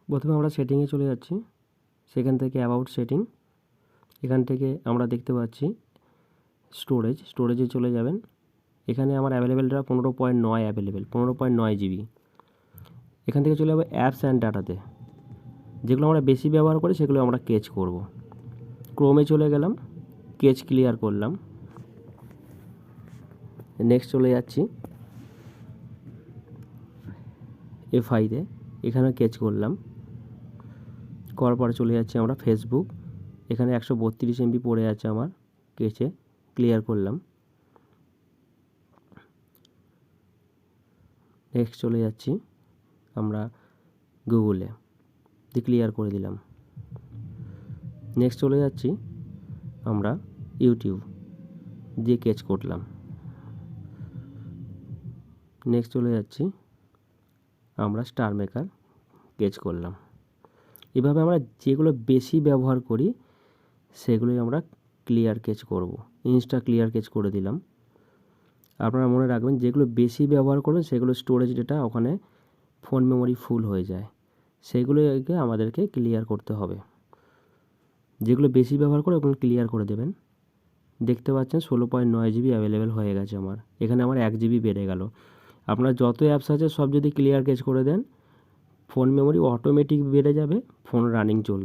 প্রথমে আমরা সেটিংয়ে চলে যাচ্ছি, সেখান থেকে অ্যাবাউট সেটিং, এখান থেকে আমরা দেখতে পাচ্ছি স্টোরেজে চলে যাবেন। এখানে আমার অ্যাভেলেবেলটা 15.9 অ্যাভেলেবেল, 15.9 জিবি। এখান থেকে চলে যাবে অ্যাপস অ্যান্ড ডাটাতে, যেগুলো আমরা বেশি ব্যবহার করি সেগুলো আমরা কেচ করব। ক্রোমে চলে গেলাম, কেচ ক্লিয়ার করলাম। নেক্সট চলে যাচ্ছি F5-তে, এখানে কেচ করলাম। করার পরে চলে যাচ্ছি আমরা ফেসবুক, এখানে 132 MB পড়ে আছে আমার, কেচে ক্লিয়ার করলাম। নেক্সট চলে যাচ্ছি আমরা গুগলে, দিয়ে ক্লিয়ার করে দিলাম। নেক্সট চলে যাচ্ছি আমরা ইউটিউব, দিয়ে কেচ করলাম। নেক্সট চলে যাচ্ছি আমরা স্টার মেকার, কেচ করলাম। এভাবে আমরা যেগুলো বেশি ব্যবহার করি সেগুলোই আমরা ক্লিয়ার কেচ করব। ইনস্টা ক্লিয়ার কেচ করে দিলাম। আপনারা মনে রাখবেন, যেগুলো বেশি ব্যবহার করবেন সেগুলো স্টোরেজ ডেটা ওখানে ফোন মেমোরি ফুল হয়ে যায়, সেগুলোকে আমাদেরকে ক্লিয়ার করতে হবে। যেগুলো বেশি ব্যবহার করে ওগুলো ক্লিয়ার করে দেবেন। দেখতে পাচ্ছেন 16.9 জিবি অ্যাভেলেবেল হয়ে গেছে আমার, এখানে আমার 1 জিবি বেড়ে গেল। আপনার যত অ্যাপস আছে সব যদি ক্লিয়ার কেচ করে দেন, ফোন মেমোরি অটোমেটিক বেড়ে যাবে, ফোন রানিং চলবে।